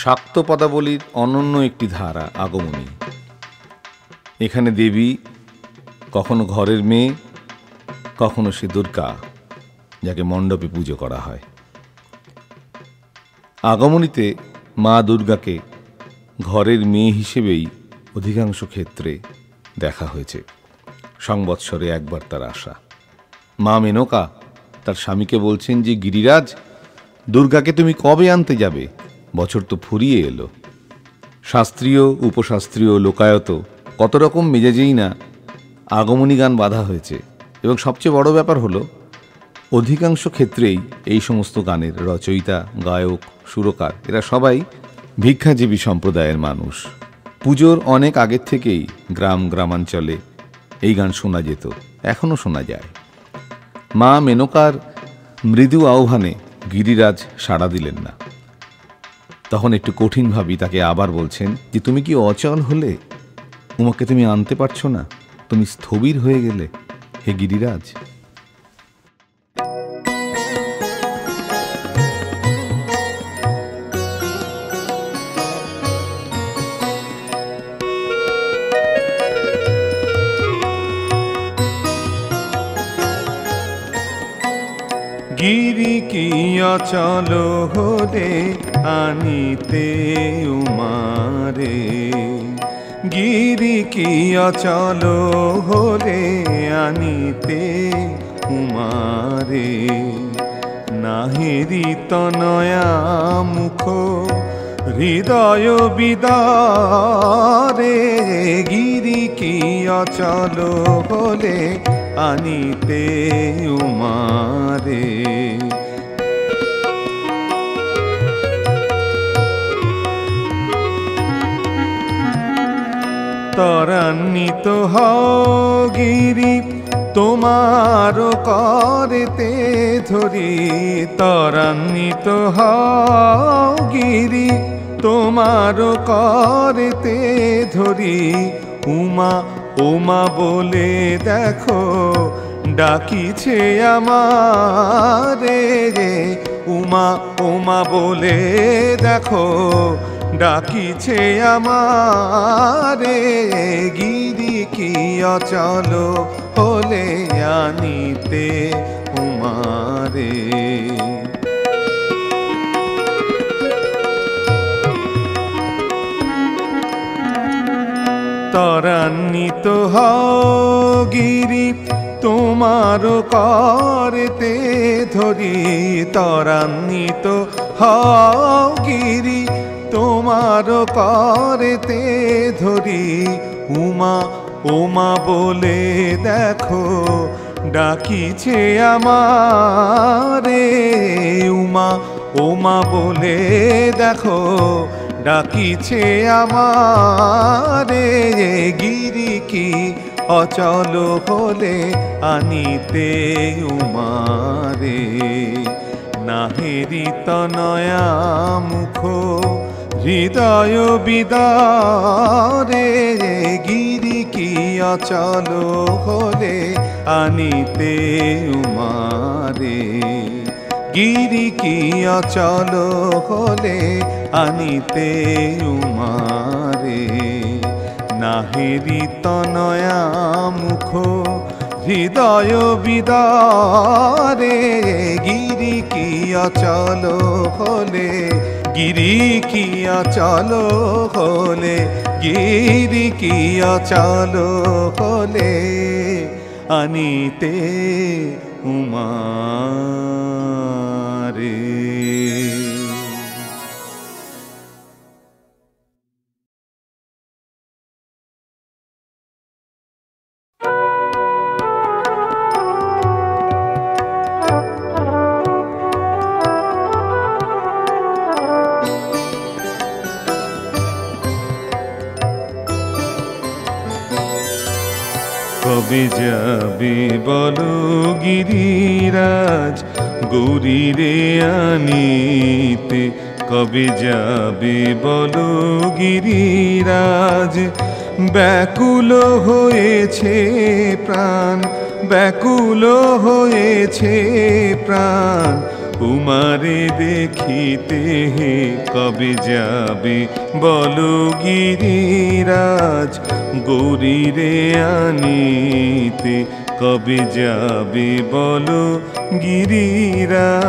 শাক্ত পদাবলীর অনন্য একটি ধারা আগমনী। এখানে দেবী কখনো ঘরের মেয়ে, কখনো সে দুর্গা, যাকে মণ্ডপে পুজো করা হয়। আগমনীতে মা দুর্গাকে ঘরের মেয়ে হিসেবেই অধিকাংশ ক্ষেত্রে দেখা হয়েছে। সংবৎসরে একবার তার আসা। মা মেনকা তার স্বামীকে বলছেন যে, গিরিরাজ, দুর্গাকে তুমি কবে আনতে যাবে? বছর তো ফুরিয়ে এলো। শাস্ত্রীয়, উপশাস্ত্রীয়, লোকায়ত কত রকম মেজাজেই না আগমনী গান বাঁধা হয়েছে। এবং সবচেয়ে বড় ব্যাপার হলো, অধিকাংশ ক্ষেত্রেই এই সমস্ত গানের রচয়িতা, গায়ক, সুরকার এরা সবাই ভিক্ষাজীবী সম্প্রদায়ের মানুষ। পুজোর অনেক আগের থেকেই গ্রাম গ্রামাঞ্চলে এই গান শোনা যেত, এখনও শোনা যায়। মা মেনকার মৃদু আহ্বানে গিরিরাজ সাড়া দিলেন না। তখন একটু কঠিনভাবেই তাকে আবার বলছেন যে, তুমি কি অচল হলে? উমাকে তুমি আনতে পারছো না? তুমি স্থবির হয়ে গেলে হে গিরিরাজ? গিরি কি অচল হলে আনিতে উমারে, গিরি কি অচল হলে আনিতে উমারে, নাহিরি তনয়া মুখ হৃদয় বিদারে, গিরি কি অচল হলে আনিতে উমারে। ত্বরান্বিত হও গিরি তোমার করেতে ধরি, ত্বরান্বিত হও গিরি তোমার করেতে ধরি, উমা উমা বলে দেখো ডাকিছে আমারে, উমা উমা বলে দেখো ডাকিছে আমারে, গিরি কি অচল হলে আনিতে উমারে। ত্বরান্বিত হও গিরি তোমার করেতে ধরি, ত্বরান্বিত হও গিরি তোমার করেতে ধরি, উমা উমা বলে দেখো ডাকিছে আমারে, উমা উমা বলে দেখো ডাকিছে আমারে, গিরি কি অচল হলে আনিতে উমারে, নাহেরি তনয়া মুখ হৃদয় বিদারে, গিরি কি অচল হলে আনিতে উমারে, গিরি কি অচল হলে আনিতে উমারে, নাহেরি তনয়া মুখ হৃদয় বিদারে, গিরি কি অচল হলে, গিরি কি অচল হলে, গিরি কি অচল হলে আনিতে উমারে। কবে যাবে বলো গিরিরাজ গৌরী রে আনিতে, কবে যাবে বলো গিরিরাজ, ব্যাকুল হয়েছে প্রাণ, ব্যাকুল হয়েছে প্রাণ, তোমারে দেখিতে কবে যাবে বলো গিরিরাজ, গৌরীরে আনিতে কবে যাবে বলো গিরিরাজ।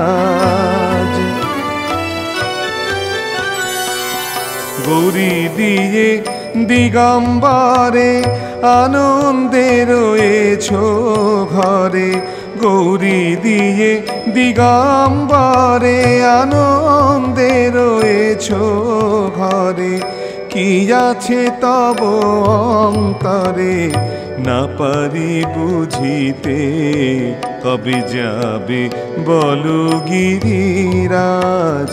গৌরী দিয়ে দিগম্বরে আনন্দে রয়েছ ঘরে, গৌরী দিয়ে দিগম্বরে আনন্দে রয়েছ ঘরে। কি আছে তব অন্তরে না পারি বুঝিতে, কবে যাবে বলো গিরিরাজ,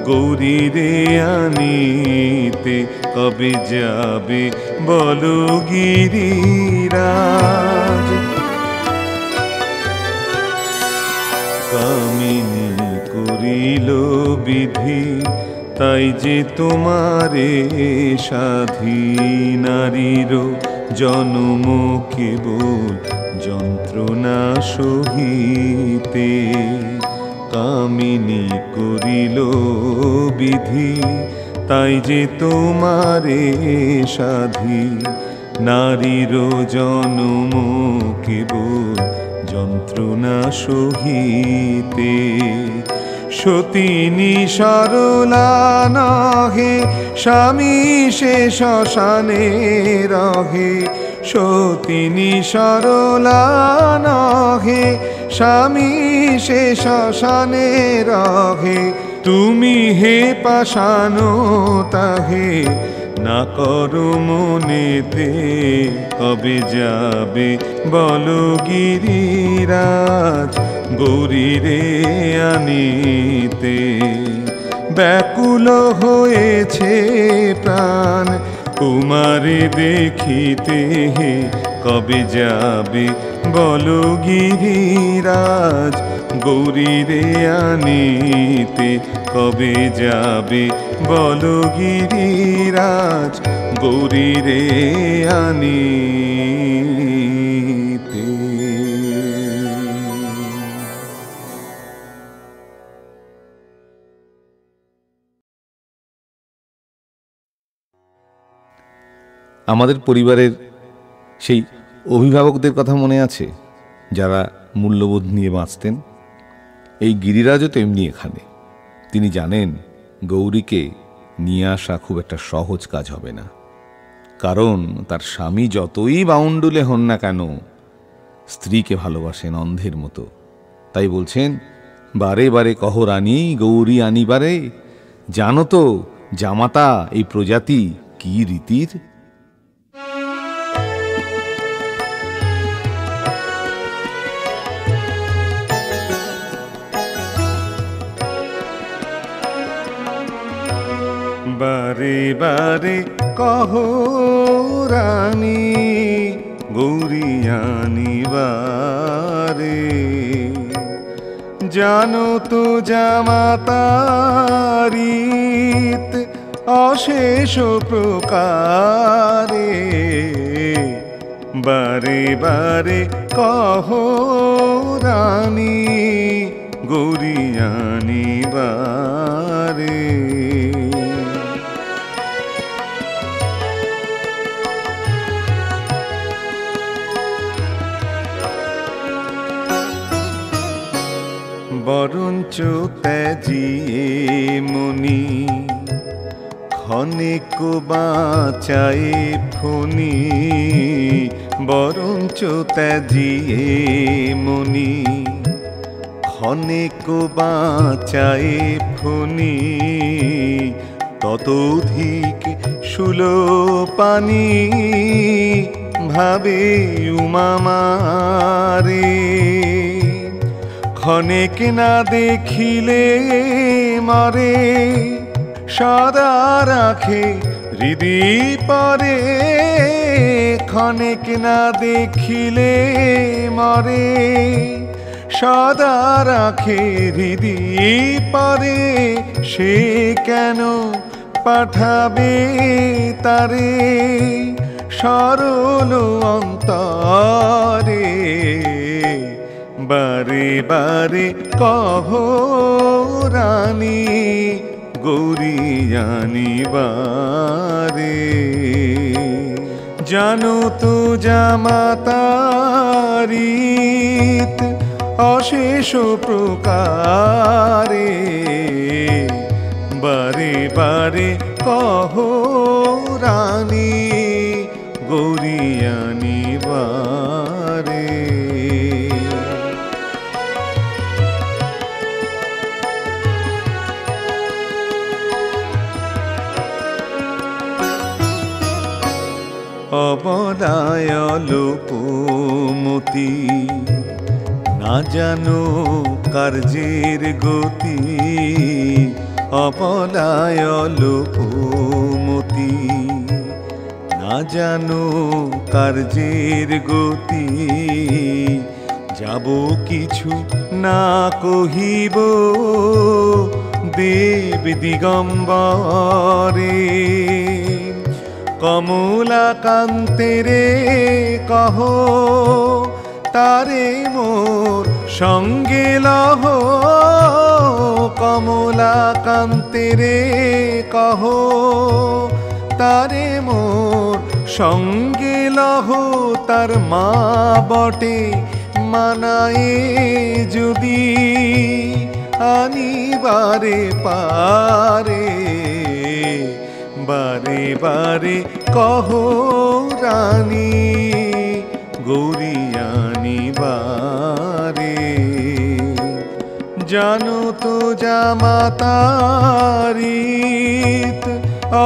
গৌরীরে আনিতে কবে যাবে বলো গিরিরাজ। কামিনী করিল বিধি তাই যে তোমারে সাধি, নারীর জন্ম কেবল যন্ত্রণা সহিতে। কামিনী করিল বিধি তাই যে তোমারে সাধি, নারীর জন্ম কেবল যন্ত্রণা সহিতে। সতিনী সরলা নহে স্বামী সে শ্মশানে রহে, সতিনী সরলা নহে স্বামী সে শ্মশানে রহে। তুমি হে পাষাণ তাহে না করো মনেতে, কবে যাবে বলো গিরিরাজ, গৌরীরে আনিতে। ব্যাকুল হয়েছে প্রাণ তোমারে দেখিতে, কবে যাবে বলো গিরিরাজ, গৌরীরে আনিতে কবে যাবে বলো গিরিরাজ, গৌরীরে আনিতে। আমাদের পরিবারের সেই অভিভাবকদের কথা মনে আছে যারা মূল্যবোধ নিয়ে বাঁচতেন? এই গিরিরাজও তেমনি এখানে। তিনি জানেন গৌরীকে নিয়ে আসা খুব একটা সহজ কাজ হবে না, কারণ তার স্বামী যতই বাউন্ডুলে হন না কেন স্ত্রীকে ভালোবাসেন অন্ধের মতো। তাই বলছেন, বারে বারে কহ রানী গৌরী আনিবারে, জানো তো জামাতা এই প্রজাতি কি রীতির। বারে বারে কহ রানী গৌরী আনিবারে, জানো তো জামাতারিত অশেষ প্রকারে। বারে বারে কহ রানী গৌরী আনিবারে। বরঞ্চ ত্যাজিয়ে মনি ক্ষণিক বাঁচায়ে ফণি, বরঞ্চ ত্যাজিয়ে মনি ক্ষণিক বাঁচায়ে ফণি। ততোধিক সুলোপানি ভাবে উমামারে, ক্ষণিক না দেখিলে মরে সদা রাখে হৃদি পরে। ক্ষণিক না দেখিলে মরে সদা রাখে হৃদি পরে। সে কেন পাঠাবে তারে সরল অন্তরে, বারে বারে কহ রানী গৌরী আনিবারে। জানো তো জামাতারিত অশেষ প্রকারে, বারে বারে কহ রানী গৌরী আনিবারে। অবদায় লোপমতি না জানো কার্যের গতি, অবদায় লোপমতি না জানো কার্যের গতি। যাব কিছু না কহিব দেব দিগম্বরে, কমলাকান্তেরে কহ তারে মোর সঙ্গে লহ। কমলাকান্তেরে কহ তারে মোর সঙ্গে লহ। তার মা বটে মানায়ে যদি আনিবারে পারে, বারে বারে কহ রানী গৌরী আনিবারে। জানো তো জামাতারিত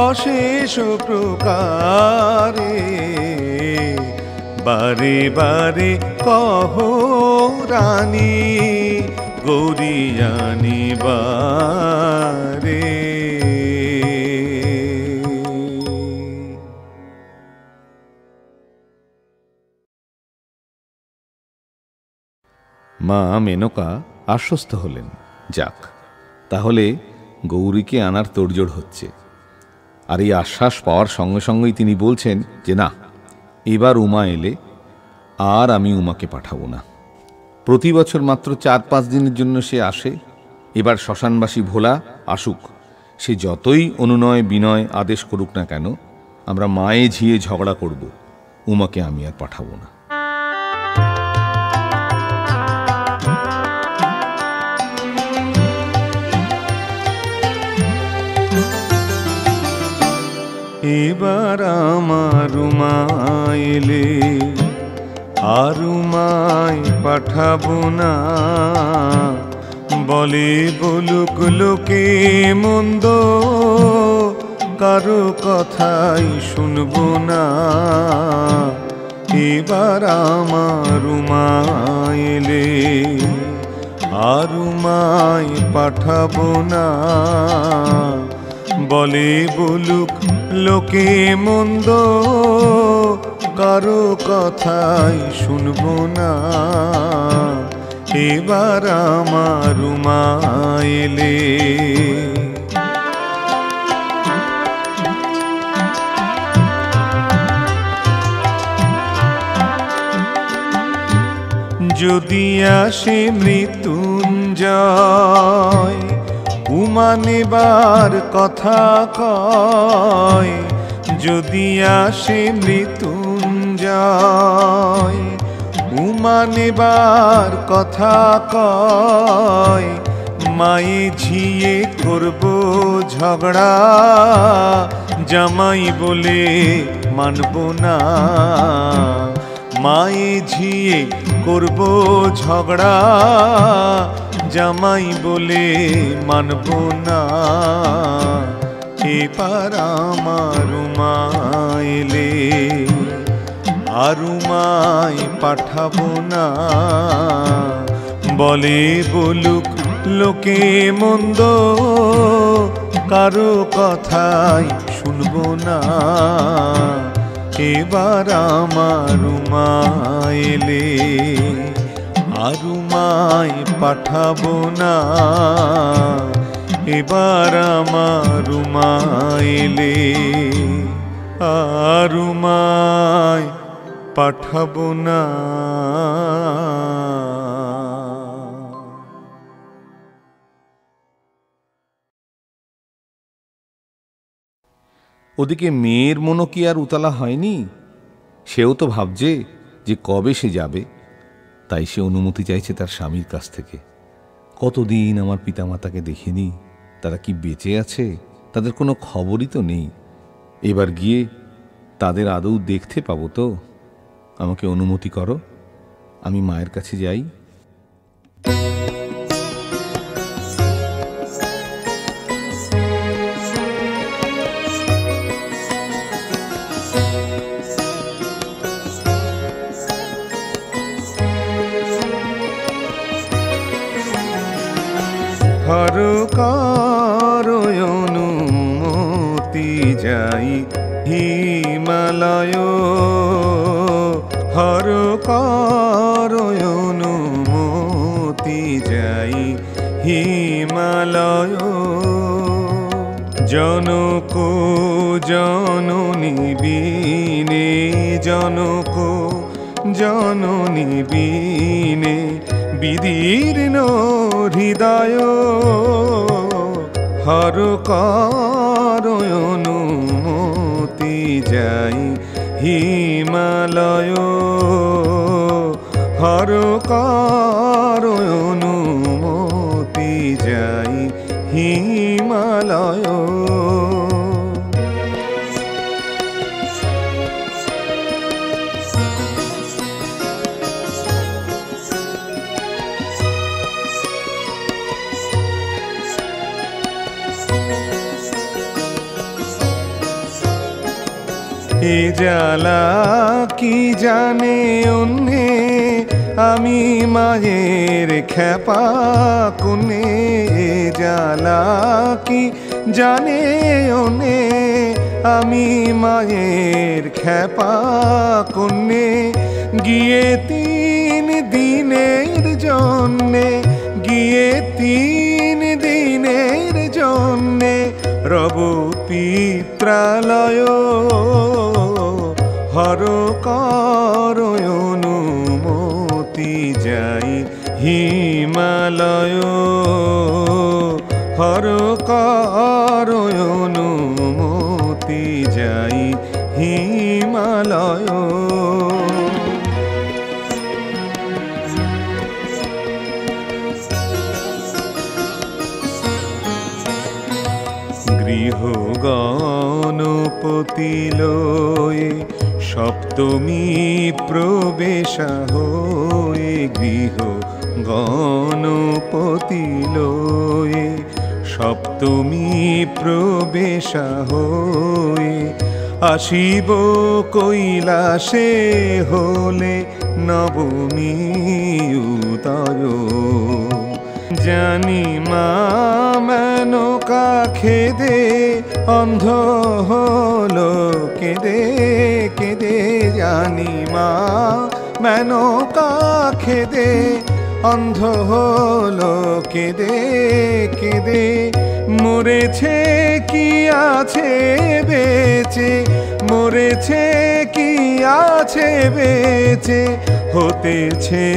অশেষ প্রকারে, বারে বারে কহ রানী গৌরী আনিবারে। মা মেনকা আশ্বস্ত হলেন, যাক তাহলে গৌরীকে আনার তোড়জোড় হচ্ছে। আর এই আশ্বাস পাওয়ার সঙ্গে সঙ্গেই তিনি বলছেন যে না, এবার উমা এলে আর আমি উমাকে পাঠাবো না। প্রতি বছর মাত্র 4-5 দিনের জন্য সে আসে, এবার শ্মশানবাসী ভোলা আসুক, সে যতই অনুনয় বিনয় আদেশ করুক না কেন, আমরা মায়ে ঝিয়ে ঝগড়া করব, উমাকে আমি আর পাঠাবো না। এবার আমার উমা এলে আর উমায় পাঠাবো না। বলে বলুক লোকে মন্দ, কারো কথাই শুনবো না। এবার আমার উমা এলে আর উমায় পাঠাবো না। বলে বলুক লোকে মন্দ, কারো কথাই শুনবো না। এবার আমার উমা এলে যদি আসে মৃত্যুঞ্জয়, উমা নেবার কথা কয়। যদি আসে মৃত্যুঞ্জয়, উমা নেবার কথা কয়। মায়ে ঝিয়ে করব ঝগড়া, জামাই বলে মানব না। মায়ে ঝিয়ে করব ঝগড়া, জামাই বলে মানব না। এবার আমার উমা এলে আর উমায় পাঠাবো না। বলে বলুক লোকে মন্দ, কারো কথাই শুনবো না। এবার আমার উমা এলে আর উমায় পাঠাবো না। এবার আমার উমা এলে আর উমায় পাঠাবো না। ওদিকে মেয়ের মনও কি আর উতলা হয়নি? সেও তো ভাবছে যে কবে সে যাবে, তাই সে অনুমতি চাইছে তার স্বামীর কাছ থেকে। কতদিন আমার পিতামাতাকে দেখিনি, তারা কি বেঁচে আছে? তাদের কোনো খবরই তো নেই। এবার গিয়ে তাদের আদৌ দেখতে পাবো তো? আমাকে অনুমতি করো, আমি মায়ের কাছে যাই। হর করো অনুমতি যাই হিমালয়, হর করো অনুমতি যাই হিমালয়। জনক জননী বিনে, জনক জননী বিনে বিদীর্ণ হৃদয়, হর করো অনুমতি যাই হিমালয়, হর করো অনুমতি যাই হিমালয়। এ জ্বালা কি জানে অন্যে, আমি মায়ের খেপা কোনে। এ জ্বালা কি জানে অন্যে, আমি মায়ের খেপা কোনে। গিয়ে 3 দিনের জন্যে, গিয়ে 3 দিনের জন্যে রব পিত্রালয়, হর করো অনুমতি যাই হিমালয়, হর করো অনুমতি যাই হিমালয়। গৃহ গণপতি লয়ে সপ্তমী প্রবেশা হয়ে, গৃহ গণপতি লয়ে সপ্তমী প্রবেশা হয়ে। আসিব কৈলাসে হলে নবমী উদয়, জানি মা মেনকা খেদে অন্ধ হলো কেঁদে কেঁদে। জানি মা মেনকা খেদে অন্ধ হলো কেঁদে কেঁদে। মরেছে কি আছে বেঁচে, মরেছে কি আছে বেঁচে, হতেছে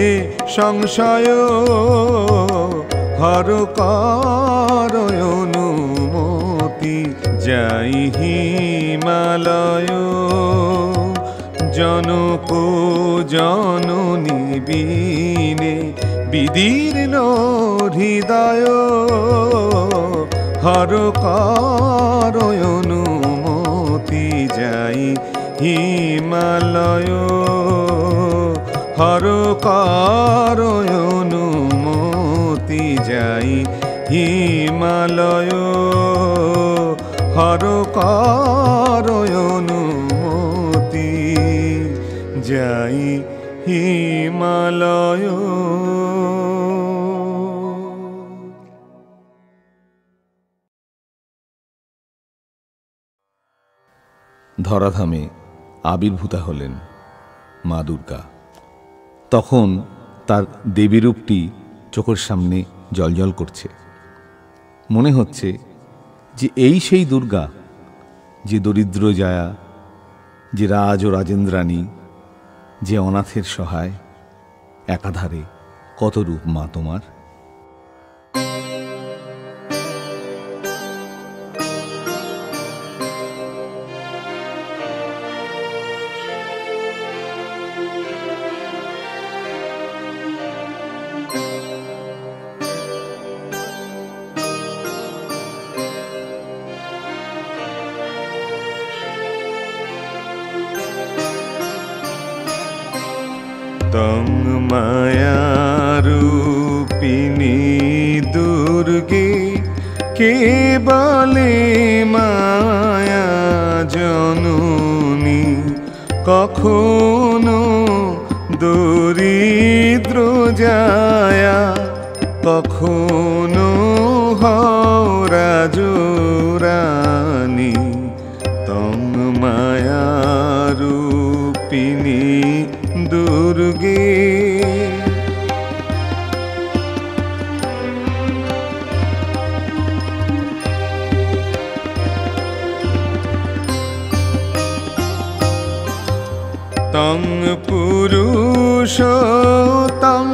সংশয়, হর করো অনুমতি যাই হিমালয়। জনক জননী বিনে বিদীর্ণ হৃদয়, হর করো অনুমতি যাই হিমালয়, হর করো অনুমতি যাই হিমালয়, হর করো অনুমতি যাই হিমালয়। ধরাধামে আবির্ভূতা হলেন মা দুর্গা। তখন তার দেবীরূপটি চোখের সামনে জ্বলজ্বল করছে। মনে হচ্ছে যে এই সেই দুর্গা, যে দরিদ্র জায়া, যে রাজ ও রাজেন্দ্রাণী, যে অনাথের সহায়। একাধারে কত রূপ মা তোমার। তং মায়ারূপিণী দুর্গে কে বলে মায়া জননী কখনো দরিদ্র যায়া কখনো রাজরানী তং মায়ারূপিণী দুর্গে তং পুরুষ তং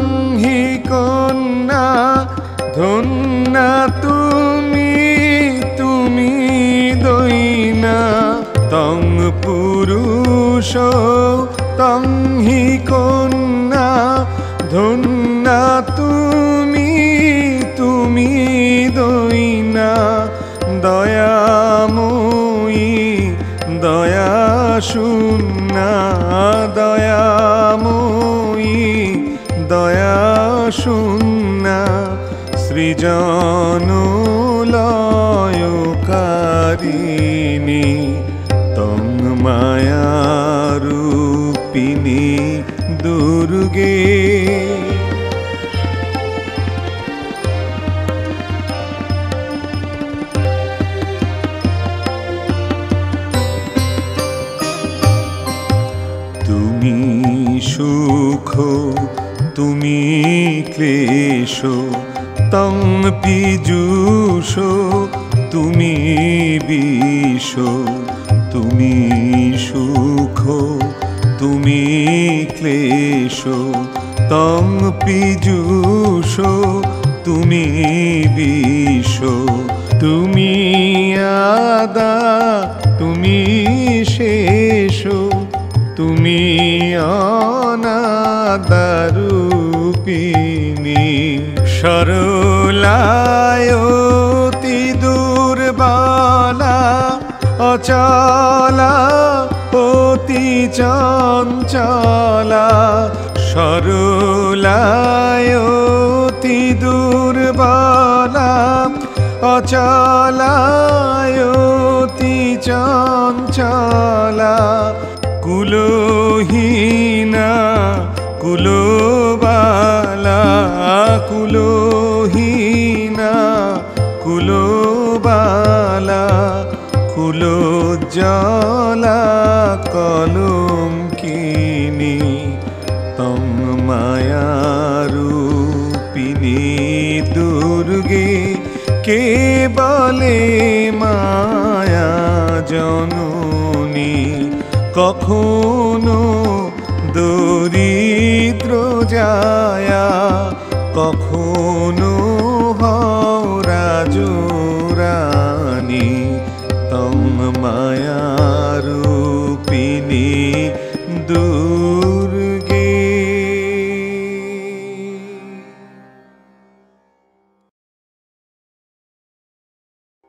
হি কন্যা ধন্যা তুমি তুমি দৈনা তং পুরুষ তং হি কন্যা ধন্যা তুমি তুমি দৈনা দয়াময়ী দয়া শূন্যা দয়াময়ী দয়া শূন্যা সৃজনলয়কারিণী তং মায়ারূপিণী দুর্গে তুমি সুখ তুমি ক্লেশ তং পীযূষ তুমি বিষ তুমি সুখ তুমি ক্লেশ তং পীযূষ তুমি বিষ তুমি আদা তুমি শেষ তুমি অনাদারূপিণী সরলায়তি দুর্বলা অচলা অতি চঞ্চলা সরলায়তি দুর্বলা অচলায়তি চঞ্চলা কুলহীনা কুলবালা কুলহীনা কুলবালা কুলোজ্জ্বলা কলঙ্কিনী তং মায়ারূপিণী দুর্গে কে বলে মায়া জননী কখনো দরিদ্র যায়া কখনো রাজরানী তং মায়ারূপিণী দুর্গে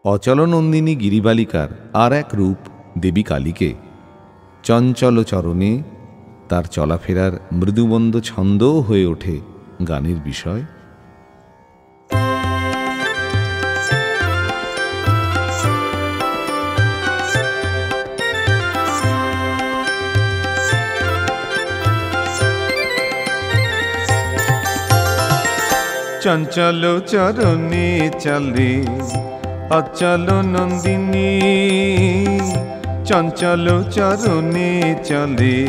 অচলনন্দিনী গিরিবালিকার আর এক রূপ দেবী কালীকে চঞ্চল চরণে তার চলাফেরার মৃদুমন্দ ছন্দও হয়ে ওঠে গানের বিষয়। চঞ্চল চরণে চলে অচল নন্দিনী চঞ্চল চরণে চলে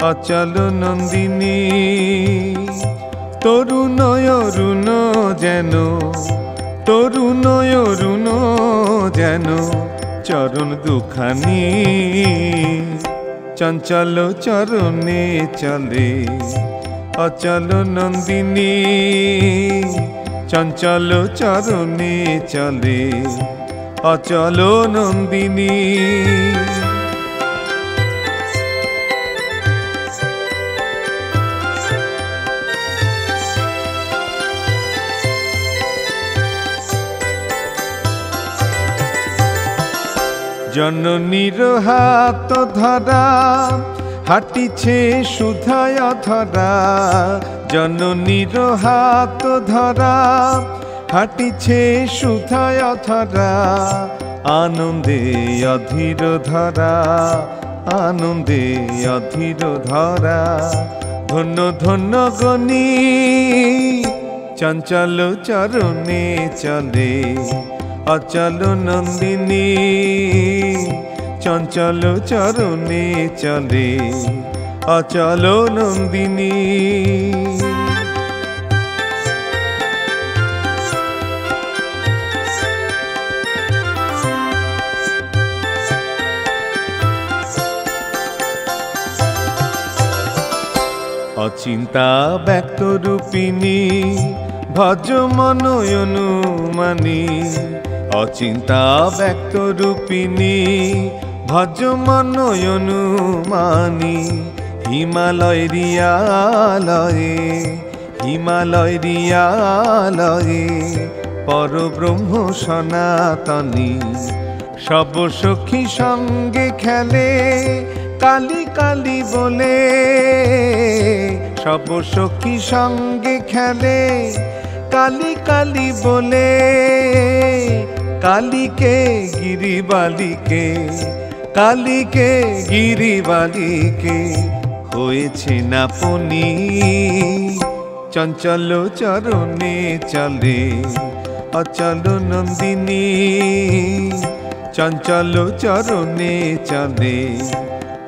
অচল নন্দিনী তরুণ অরুণ যেন তরুণ অরুণ যেন চরণ দুখানি চঞ্চল চরণে চলে অচল নন্দিনী চঞ্চল চরণে চলে অচল নন্দিনী জননীর হাত ধরা হাঁটিছে সুধায় ধরা জননীর হাত ধরা, হাঁটিছে সুধায় ধরা আনন্দে অধীর ধরা, আনন্দে অধীর ধরা। ধন্য ধন্য গণি চঞ্চল চরণে চলে অচল নন্দিনী, চঞ্চল চরণে চলে অচল নন্দিনী। অচিন্তা ব্যক্ত রূপিণী ভজ মনোয়নুমানী, অচিন্তা ব্যক্ত রূপিণী ভজ মনোয়নুমানী। হিমালয় রিয়ালয়ে, হিমালয় রিয়ালয়ে পরব্রহ্ম সনাতনী। সব সখী সঙ্গে খেলে কালী কালী বলে, সব সখী সঙ্গে খেলে কালী কালী বলে। কালীকে গিরিবালিকে, কালীকে গিরিবালিকে হয়েছে না পনি। চঞ্চল চরণে চলে অচল নন্দিনী, চঞ্চল চরণে চলে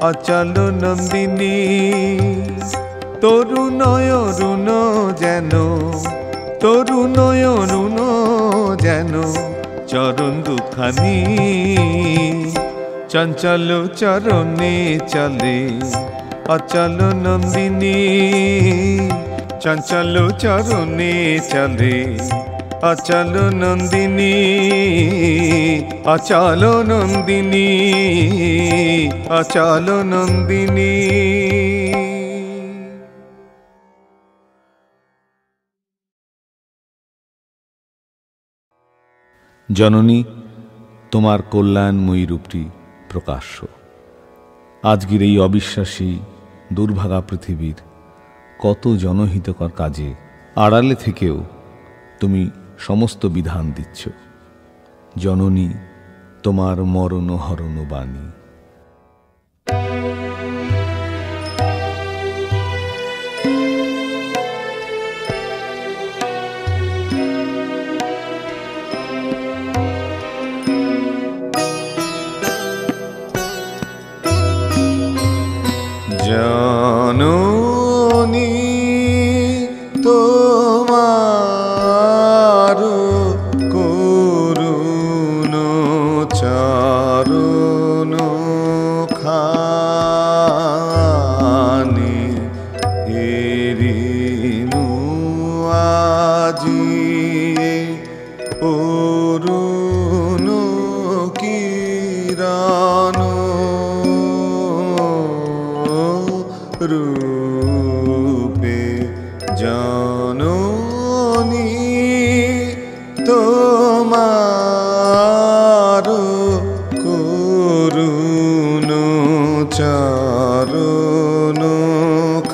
অচল নন্দিনী। তরুণয় অরুণ যেন, তরুণয় অরুণ যেন চরণ দুখানি। চঞ্চল চরণে চলে অচল নন্দিনী, চঞ্চল চরণে চলে অচল নন্দিনী, অচল নন্দিনী, অচল নন্দিনী। জননী, তোমার কল্যাণময়ী রূপটি প্রকাশ্য। আজকের এই অবিশ্বাসী দুর্ভাগা পৃথিবীর কত জনহিতকর কাজে আড়ালে থেকেও তুমি সমস্ত বিধান দিচ্ছ। জননী, তোমার মরণ হরণ বাণী। জননী তোমার করুণ চরণ খানি হেরিনু আজি অরুণ কিরণ রূপে। জননী তোমার করুণ চরণ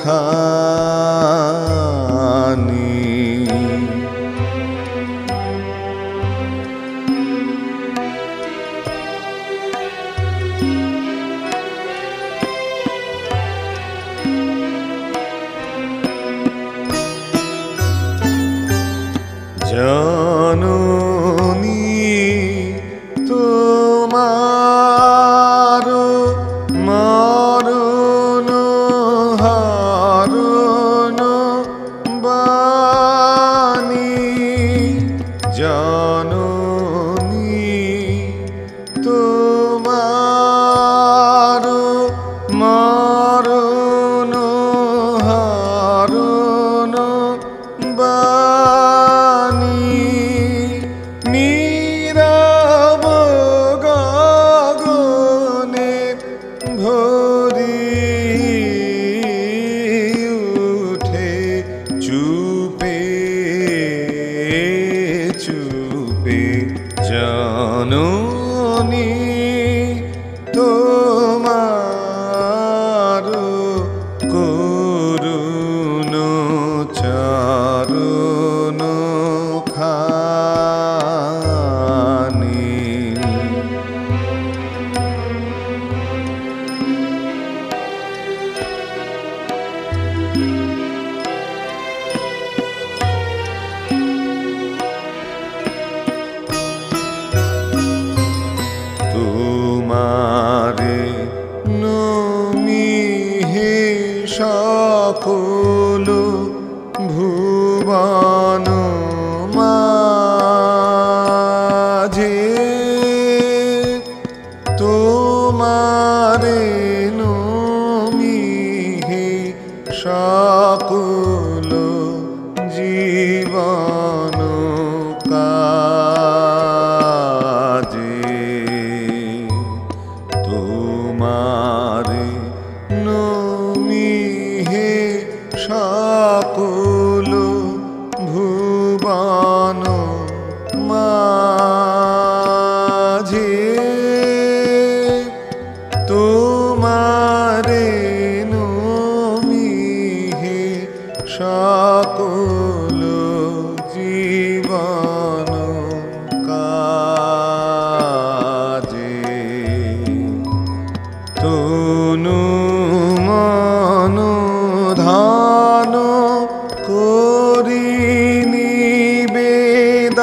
খানি জননী তোমার মরণ হরণ বাণী। জননী তোমার মরণ হরণ বাণী। নীরব গগনে ভরি উঠে চুপে চুপে।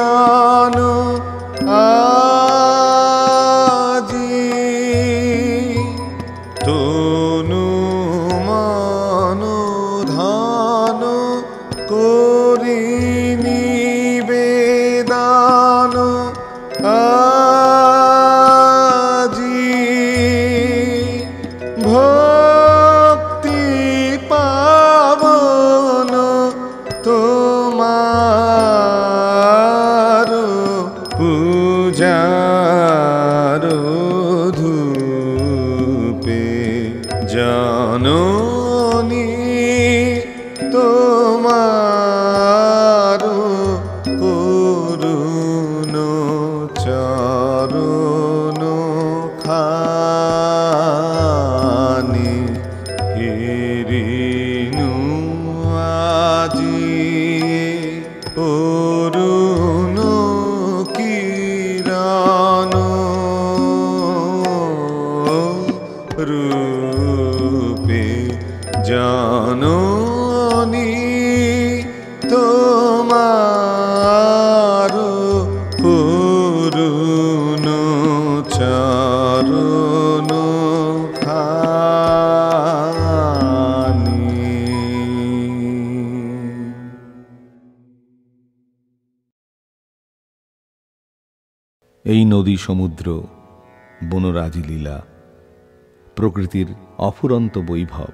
কিরণ আজি তনু মন ধান করি নিবেদন আজি ভক্তি পাবন তোমার পূজার ধূপে জাননী তোমার করুণ চরণ খানি হেরিনু আজি অরুণ কিরণ রূপে জাননী তোমার করুণ চরণ খানি। এই নদী সমুদ্র বনরাজি লীলা, প্রকৃতির অফুরন্ত বৈভব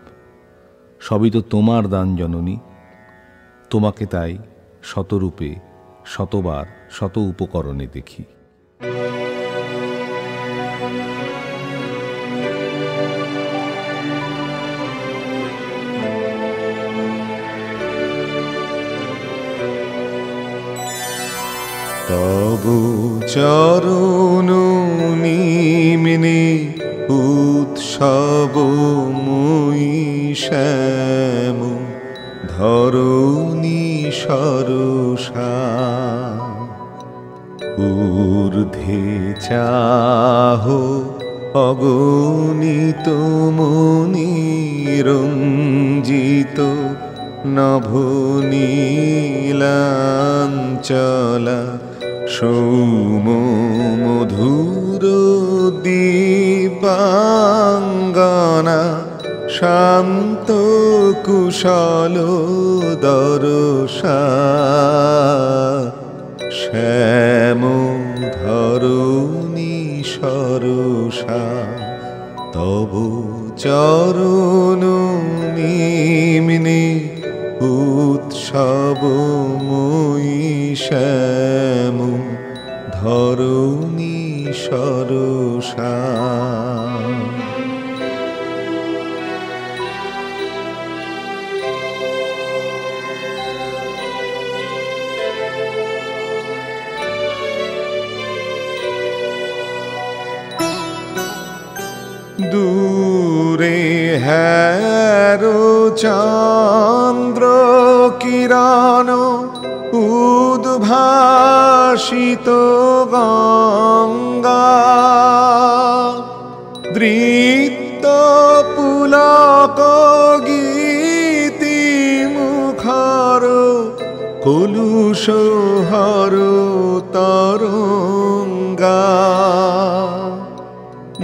সবই তো তোমার দান জননী। তোমাকে তাই শতরূপে শতবার শত উপকরণে দেখি। তব চরণ নিম্নে উৎসবময়ী শ্যাম ধরণী সরসা ঊর্ধ্বে চাহ অগণিত মনিরঞ্জিত নভনীলাঞ্চলা সৌম মধুর দিবাঙ্গনা শান্ত কুশল দরসা শ্যাম ধরণী সরসা তব চরণ নিম্নে উৎসবময়ী শ্যাম ধরণী সরসা। দূরে হ্যারো চন্দ্র কিরণ উদ্ভাসিত গঙ্গা দৃপ্ত পুলক গীতি মুখর কলুষ হর তরঙ্গা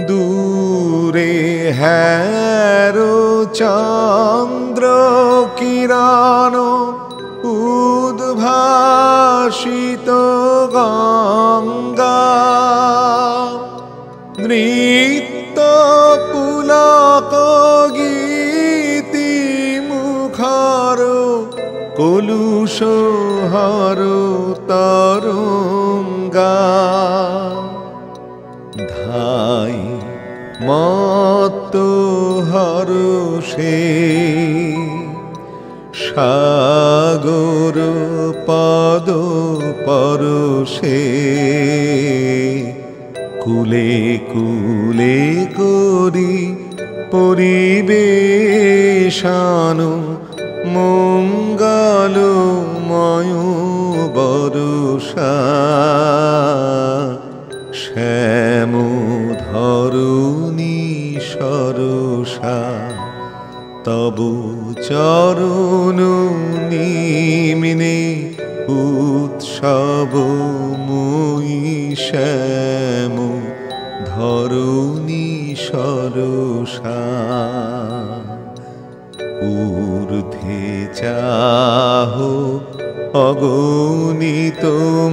দূরে হ্যারো চন্দ্র কিরণ উদ্ভাসিত গঙ্গা নৃত্য পুলক গীতি মুখর কলুষ হর তরঙ্গা ধাই মত হরষে সাগর পদ পরশে কুলে কুলে করি পরিবেশন মঙ্গলময় বরষা শ্যাম ধরণী সরসা তব চরণ নিম্নে উৎসব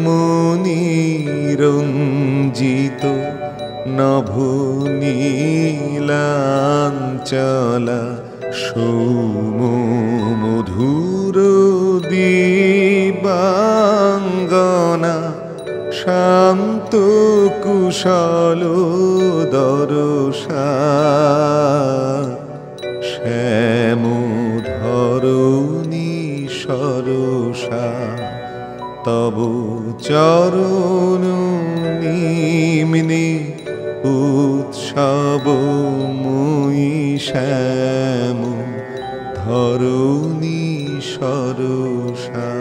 মনিরঞ্জিত নভনীলাঞ্চলা সৌম মধুর দিবাঙ্গনা শান্ত কুশল দরসা শ্যাম ধরণী সরসা তব চরণ নিম্নে উৎসব মই শ্যাম ধরণী সরসা।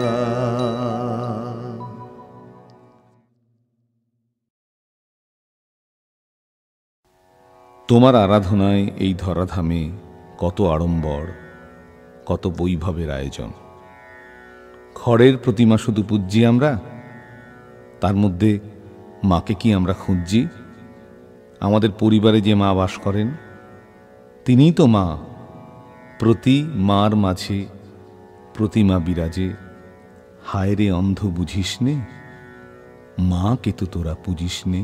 তোমার আরাধনায় এই ধরাধামে কত আড়ম্বর, কত বৈভবের আয়োজন। খড়ের প্রতিমা শুধু পূজ্যি আমরা, তার মধ্যে মাকে কি আমরা খুঁজছি? আমাদের পরিবারে যে মা বাস করেন তিনিই তো মা। প্রতি মার মাঝে প্রতিমা বিরাজে, হায় রে অন্ধ বুঝিস নে, মাকে তো তোরা পুজিস নে।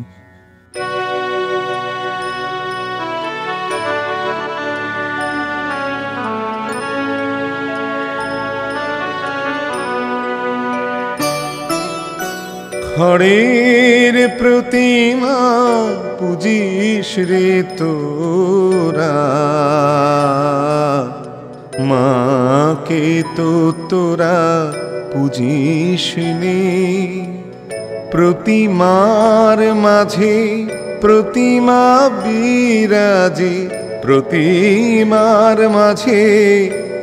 খড়ের প্রতিমা পুজিস রে তোরা, মাকে তো তোরা পুজিস নে। প্রতিমার মাঝে প্রতিমা বিরাজে, প্রতিমার মাঝে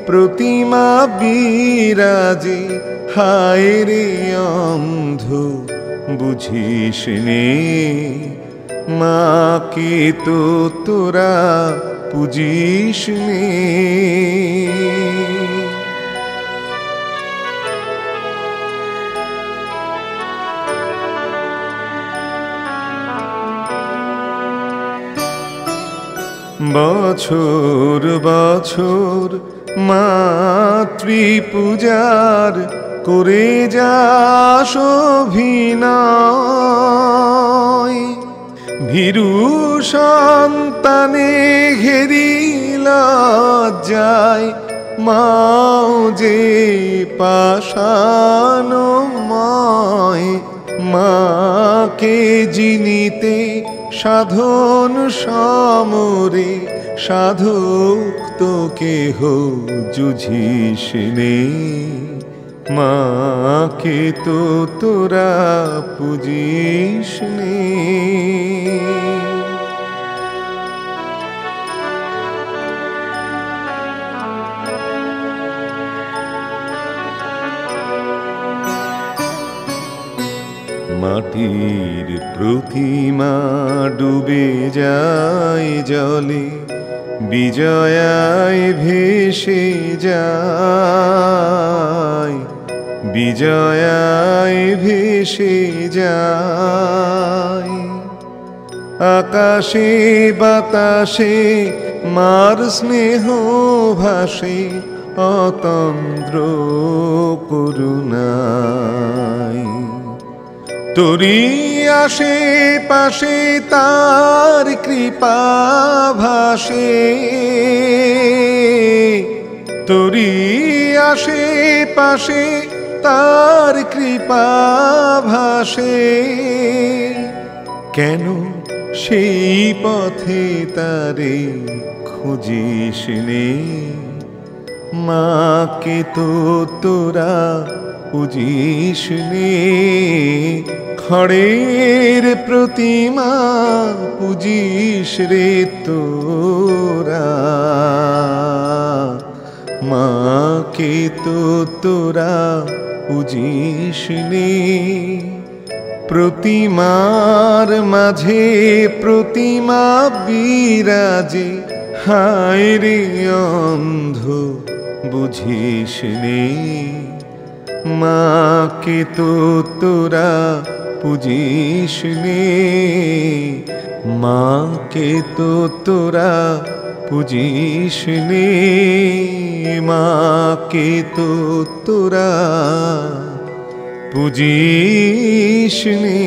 প্রতিমা বিরাজে, হায় রে অন্ধ বুঝিস নে, মাকে তো তোরা পুজিস নে। বছর বছর মাতৃ পূজার করে যাস অভিনয়, ভীরু সন্তানে ঘেরি লজ্জায় মাও যে পাষাণময়। মাকে জিনিতে সাধন সমরে, সাধক তো কেহ জুঝিস নে, মাকে তো তোরা পুজিস নে। মাটির প্রতিমা ডুবে যায় জলে, বিজয়ায় ভেসে যায়, বিজয়ায় ভেসে যায়। আকাশে বাতাসে মার স্নেহ ভাসে, অতন্দ্র করুণায়। তোরি আসে পাশে তার কৃপা ভাসে, তোরি আসে পাশে তার কৃপা ভাসে। কেন সেই পথে তারে খুঁজিস নে, মাকে তো তোরা পুজিস নে। খড়ের প্রতিমা পুজিস রে তোরা, মাকে তো তোরা পুজিস নে। প্রতিমার মাঝে প্রতিমা বিরাজে, হায় রে অন্ধ বুঝিস নে, মাকে তো তোরা পুজিস নে। মাকে তো তোরা পুজিস নে, মাকে তো তোরা পুজিস নে।